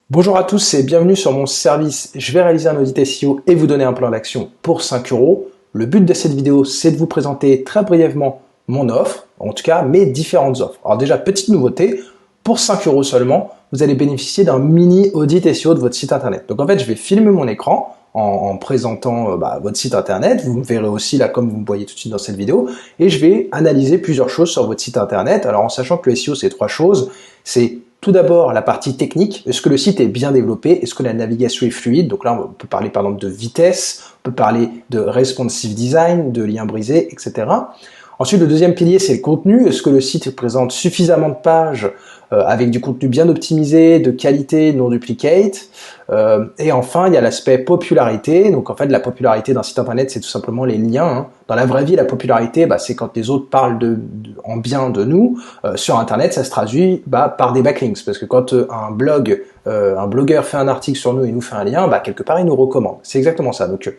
Bonjour à tous et bienvenue sur mon service. Je vais réaliser un audit SEO et vous donner un plan d'action pour 5 euros. Le but de cette vidéo, c'est de vous présenter très brièvement mon offre, en tout cas mes différentes offres. Alors déjà, petite nouveauté, pour 5 euros seulement, vous allez bénéficier d'un mini audit SEO de votre site internet. Donc en fait, je vais filmer mon écran en présentant votre site internet. Vous me verrez aussi là comme vous me voyez tout de suite dans cette vidéo. Et je vais analyser plusieurs choses sur votre site internet. Alors en sachant que le SEO, c'est trois choses. C'est tout d'abord, la partie technique. Est-ce que le site est bien développé? Est-ce que la navigation est fluide? Donc là, on peut parler par exemple de vitesse, on peut parler de responsive design, de liens brisés, etc. Ensuite, le deuxième pilier, c'est le contenu. Est-ce que le site présente suffisamment de pages avec du contenu bien optimisé, de qualité, non duplicate? Et enfin, il y a l'aspect popularité. Donc en fait, la popularité d'un site internet, c'est tout simplement les liens, hein. Dans la vraie vie, la popularité, c'est quand les autres parlent en bien de nous. Sur internet, ça se traduit par des backlinks. Parce que quand un blogueur fait un article sur nous et nous fait un lien, quelque part, il nous recommande. C'est exactement ça. Donc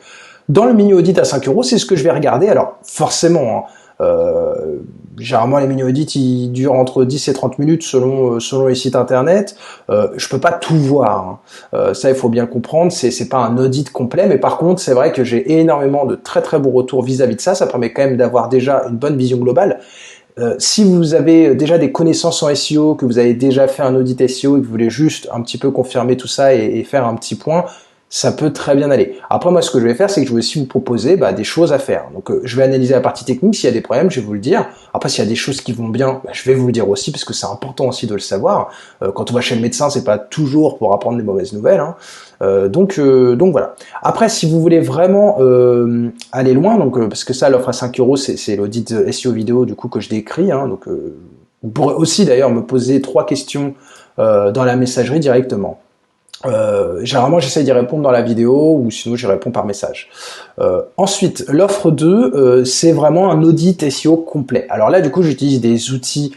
dans le mini audit à 5 euros, c'est ce que je vais regarder. Alors forcément, généralement les mini audits ils durent entre 10 et 30 minutes selon les sites internet. Je peux pas tout voir, hein. Ça il faut bien le comprendre, c'est pas un audit complet, mais par contre c'est vrai que j'ai énormément de très très bons retours vis-à-vis de ça. Ça permet quand même d'avoir déjà une bonne vision globale. Si vous avez déjà des connaissances en SEO, que vous avez déjà fait un audit SEO et que vous voulez juste un petit peu confirmer tout ça et faire un petit point, ça peut très bien aller. Après, moi, ce que je vais faire, c'est que je vais aussi vous proposer des choses à faire. Donc, je vais analyser la partie technique. S'il y a des problèmes, je vais vous le dire. Après, s'il y a des choses qui vont bien, je vais vous le dire aussi, parce que c'est important aussi de le savoir. Quand on va chez le médecin, c'est pas toujours pour apprendre des mauvaises nouvelles, hein. Donc voilà. Après, si vous voulez vraiment aller loin, parce que ça, l'offre à 5 euros, c'est l'audit SEO vidéo du coup que je décris, hein. Donc, vous pourrez aussi d'ailleurs me poser 3 questions dans la messagerie directement. Généralement, j'essaie d'y répondre dans la vidéo ou sinon j'y réponds par message. Ensuite, l'offre 2, c'est vraiment un audit SEO complet. Alors là, du coup, j'utilise des outils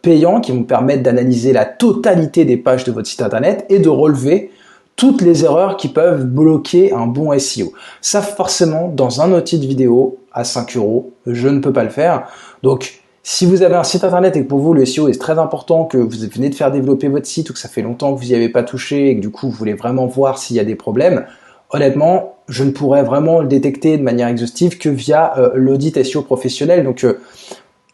payants qui vont me permettre d'analyser la totalité des pages de votre site internet et de relever toutes les erreurs qui peuvent bloquer un bon SEO. Ça, forcément, dans un audit vidéo à 5 euros, je ne peux pas le faire. Donc, si vous avez un site internet et que pour vous le SEO est très important, que vous venez de faire développer votre site ou que ça fait longtemps que vous n'y avez pas touché et que du coup vous voulez vraiment voir s'il y a des problèmes, honnêtement, je ne pourrais vraiment le détecter de manière exhaustive que via l'audit SEO professionnel. Donc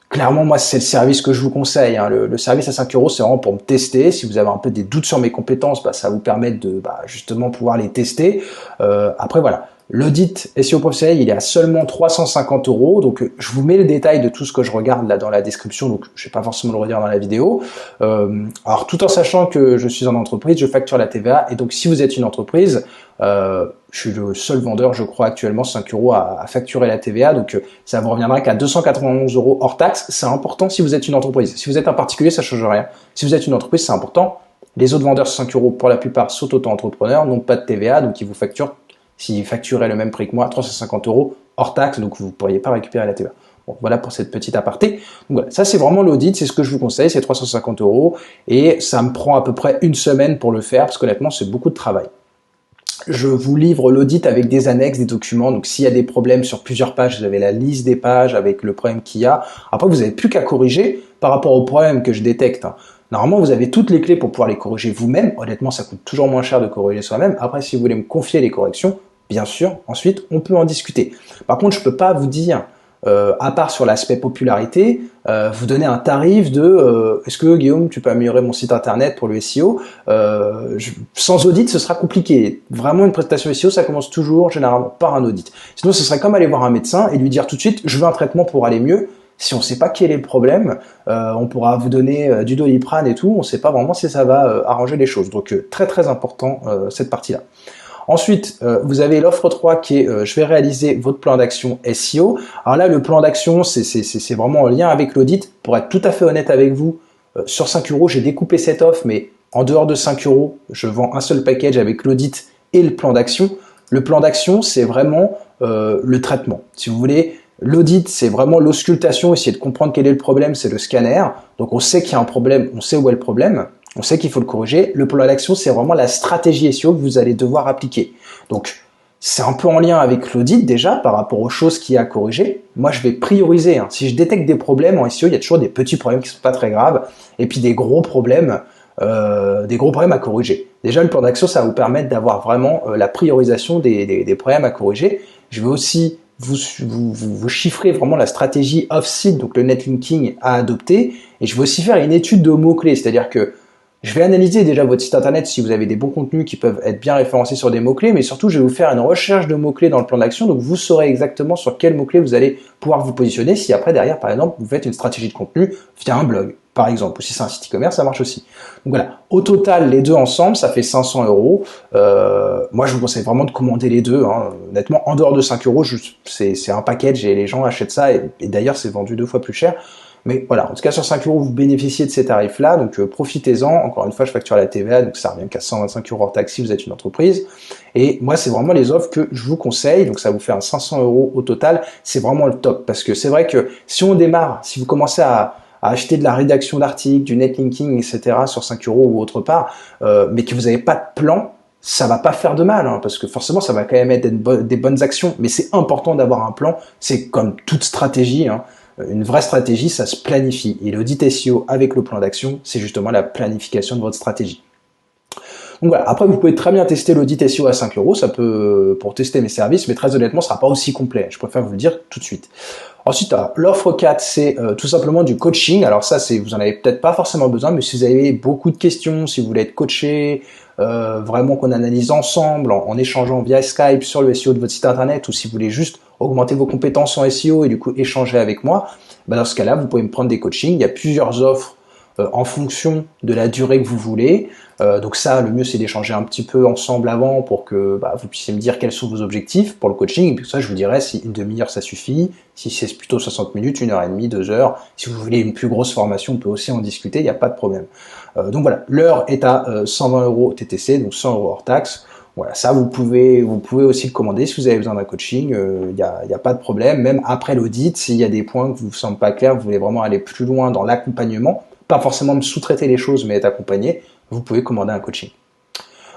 clairement, moi, c'est le service que je vous conseille, hein. Le service à 5 euros, c'est vraiment pour me tester. Si vous avez un peu des doutes sur mes compétences, ça va vous permettre de justement pouvoir les tester. Après, voilà. L'audit SEO professionnel, il est à seulement 350 euros. Donc, je vous mets le détail de tout ce que je regarde là dans la description. Donc, je vais pas forcément le redire dans la vidéo. Alors, tout en sachant que je suis en entreprise, je facture la TVA. Et donc, si vous êtes une entreprise, je suis le seul vendeur, je crois, actuellement 5 euros à facturer la TVA. Donc, ça vous reviendra qu'à 291 euros hors taxe. C'est important si vous êtes une entreprise. Si vous êtes un particulier, ça change rien. Si vous êtes une entreprise, c'est important. Les autres vendeurs, 5 euros pour la plupart, sont auto-entrepreneurs, n'ont pas de TVA, donc ils vous facturent. S'ils facturaient le même prix que moi, 350 euros hors taxe, donc vous ne pourriez pas récupérer la TVA. Bon, voilà pour cette petite aparté. Donc voilà, ça c'est vraiment l'audit, c'est ce que je vous conseille, c'est 350 euros et ça me prend à peu près une semaine pour le faire parce qu'honnêtement c'est beaucoup de travail. Je vous livre l'audit avec des annexes, des documents. Donc s'il y a des problèmes sur plusieurs pages, vous avez la liste des pages avec le problème qu'il y a. Après, vous n'avez plus qu'à corriger par rapport au problème que je détecte, hein. Normalement, vous avez toutes les clés pour pouvoir les corriger vous-même. Honnêtement, ça coûte toujours moins cher de corriger soi-même. Après, si vous voulez me confier les corrections, bien sûr, ensuite, on peut en discuter. Par contre, je peux pas vous dire, à part sur l'aspect popularité, vous donner un tarif de est-ce que Guillaume, tu peux améliorer mon site internet pour le SEO? Sans audit, ce sera compliqué. Vraiment, une prestation SEO, ça commence toujours généralement par un audit. Sinon, ce serait comme aller voir un médecin et lui dire tout de suite, je veux un traitement pour aller mieux. Si on ne sait pas quel est le problème, on pourra vous donner du Doliprane et tout, on ne sait pas vraiment si ça va arranger les choses. Donc très très important cette partie-là. Ensuite, vous avez l'offre 3 qui est je vais réaliser votre plan d'action SEO. Alors là, le plan d'action, c'est vraiment en lien avec l'audit. Pour être tout à fait honnête avec vous, sur 5 euros, j'ai découpé cette offre, mais en dehors de 5 euros, je vends un seul package avec l'audit et le plan d'action. Le plan d'action, c'est vraiment le traitement. Si vous voulez, l'audit, c'est vraiment l'auscultation, essayer de comprendre quel est le problème, c'est le scanner. Donc on sait qu'il y a un problème, on sait où est le problème. On sait qu'il faut le corriger. Le plan d'action, c'est vraiment la stratégie SEO que vous allez devoir appliquer. Donc, c'est un peu en lien avec l'audit déjà par rapport aux choses qu'il y a à corriger. Moi, je vais prioriser, hein. Si je détecte des problèmes en SEO, il y a toujours des petits problèmes qui ne sont pas très graves et puis des gros problèmes des gros problèmes à corriger. Déjà, le plan d'action, ça va vous permettre d'avoir vraiment la priorisation des problèmes à corriger. Je vais aussi vous chiffrer vraiment la stratégie off-site, donc le netlinking à adopter. Et je vais aussi faire une étude de mots-clés, c'est-à-dire que je vais analyser déjà votre site internet si vous avez des bons contenus qui peuvent être bien référencés sur des mots-clés, mais surtout je vais vous faire une recherche de mots-clés dans le plan d'action, donc vous saurez exactement sur quels mots-clés vous allez pouvoir vous positionner si après derrière par exemple vous faites une stratégie de contenu via un blog par exemple, ou si c'est un site e-commerce ça marche aussi. Donc voilà, au total les deux ensemble ça fait 500 euros. Moi je vous conseille vraiment de commander les deux, hein. Honnêtement en dehors de 5 euros c'est un package et les gens achètent ça et d'ailleurs c'est vendu 2 fois plus cher. Mais voilà, en tout cas sur 5 euros, vous bénéficiez de ces tarifs-là, donc profitez-en. Encore une fois, je facture la TVA, donc ça revient qu'à 125 euros hors taxe si vous êtes une entreprise. Et moi, c'est vraiment les offres que je vous conseille, donc ça vous fait un 500 euros au total. C'est vraiment le top, parce que c'est vrai que si on démarre, si vous commencez à acheter de la rédaction d'articles, du netlinking, etc. sur 5 euros ou autre part, mais que vous n'avez pas de plan, ça va pas faire de mal, hein, parce que forcément ça va quand même être des bonnes actions, mais c'est important d'avoir un plan, c'est comme toute stratégie, hein. Une vraie stratégie, ça se planifie. Et l'audit SEO avec le plan d'action, c'est justement la planification de votre stratégie. Donc voilà, après vous pouvez très bien tester l'audit SEO à 5 euros, ça peut pour tester mes services, mais très honnêtement, ce sera pas aussi complet. Je préfère vous le dire tout de suite. Ensuite, l'offre 4, c'est tout simplement du coaching. Alors ça, vous en avez peut-être pas forcément besoin, mais si vous avez beaucoup de questions, si vous voulez être coaché, vraiment qu'on analyse ensemble en échangeant via Skype sur le SEO de votre site internet, ou si vous voulez juste augmenter vos compétences en SEO et du coup échanger avec moi, dans ce cas-là, vous pouvez me prendre des coachings. Il y a plusieurs offres en fonction de la durée que vous voulez. Donc ça, le mieux, c'est d'échanger un petit peu ensemble avant pour que vous puissiez me dire quels sont vos objectifs pour le coaching. Et puis ça, je vous dirai si une demi-heure, ça suffit. Si c'est plutôt 60 minutes, 1h30, 2 heures. Si vous voulez une plus grosse formation, on peut aussi en discuter, il n'y a pas de problème. Donc voilà, l'heure est à 120 euros TTC, donc 100 euros hors taxe. Voilà, ça vous pouvez aussi le commander si vous avez besoin d'un coaching, il y a pas de problème. Même après l'audit, s'il y a des points que vous ne semblent pas clairs, vous voulez vraiment aller plus loin dans l'accompagnement, pas forcément me sous-traiter les choses, mais être accompagné, vous pouvez commander un coaching.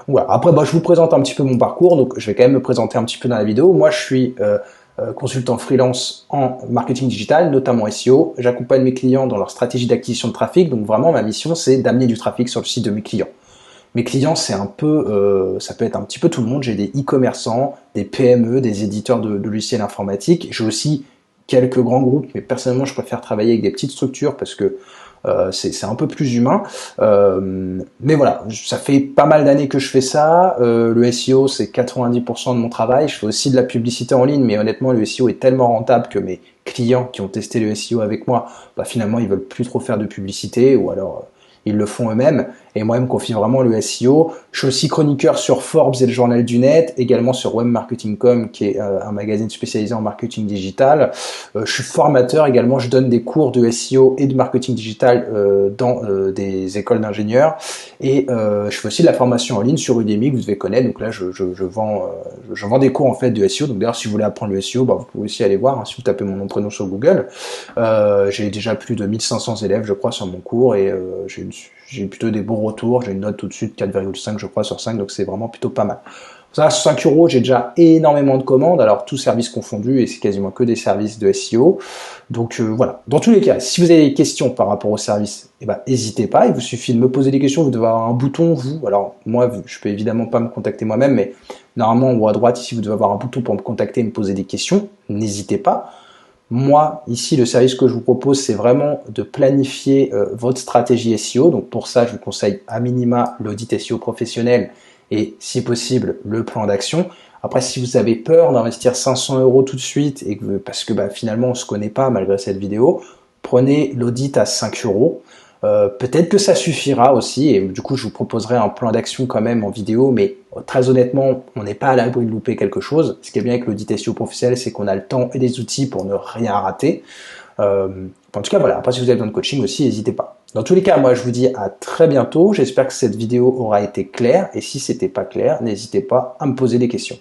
Voilà. Après, je vous présente un petit peu mon parcours, donc je vais quand même me présenter un petit peu dans la vidéo. Moi, je suis consultant freelance en marketing digital, notamment SEO. J'accompagne mes clients dans leur stratégie d'acquisition de trafic, donc vraiment ma mission, c'est d'amener du trafic sur le site de mes clients. Mes clients, c'est un peu, ça peut être un petit peu tout le monde. J'ai des e-commerçants, des PME, des éditeurs de logiciels informatiques. J'ai aussi quelques grands groupes, mais personnellement, je préfère travailler avec des petites structures parce que c'est un peu plus humain. Mais voilà, ça fait pas mal d'années que je fais ça. Le SEO, c'est 90% de mon travail. Je fais aussi de la publicité en ligne, mais honnêtement, le SEO est tellement rentable que mes clients qui ont testé le SEO avec moi, finalement, ils veulent plus trop faire de publicité ou alors ils le font eux-mêmes. Et moi, ils me confient vraiment le SEO. Je suis aussi chroniqueur sur Forbes et le Journal du Net, également sur Webmarketing.com, qui est un magazine spécialisé en marketing digital. Je suis formateur également. Je donne des cours de SEO et de marketing digital dans des écoles d'ingénieurs. Et je fais aussi de la formation en ligne sur Udemy, que vous devez connaître. Donc là, je vends des cours en fait de SEO. Donc d'ailleurs, si vous voulez apprendre le SEO, vous pouvez aussi aller voir, hein, si vous tapez mon nom prénom sur Google. J'ai déjà plus de 1500 élèves, je crois, sur mon cours et j'ai plutôt des bons retours. J'ai une note au-dessus de 4,5 je crois sur 5, donc c'est vraiment plutôt pas mal. Ça, 5 euros, j'ai déjà énormément de commandes, alors tous services confondus, et c'est quasiment que des services de SEO. Donc voilà, dans tous les cas, si vous avez des questions par rapport au service, n'hésitez pas, il vous suffit de me poser des questions, vous devez avoir un bouton, alors moi, je peux évidemment pas me contacter moi-même, mais normalement en haut à droite, ici, vous devez avoir un bouton pour me contacter et me poser des questions, n'hésitez pas. Moi, ici, le service que je vous propose, c'est vraiment de planifier votre stratégie SEO. Donc pour ça, je vous conseille à minima l'audit SEO professionnel et si possible le plan d'action. Après, si vous avez peur d'investir 500 euros tout de suite et parce que finalement on se connaît pas malgré cette vidéo, prenez l'audit à 5 euros. Peut-être que ça suffira aussi et du coup je vous proposerai un plan d'action quand même en vidéo, mais très honnêtement on n'est pas à l'abri de louper quelque chose. Ce qui est bien avec l'audit SEO professionnel, c'est qu'on a le temps et les outils pour ne rien rater. En tout cas voilà, après si vous avez besoin de coaching aussi, n'hésitez pas. Dans tous les cas, moi je vous dis à très bientôt, j'espère que cette vidéo aura été claire et si c'était pas clair, n'hésitez pas à me poser des questions.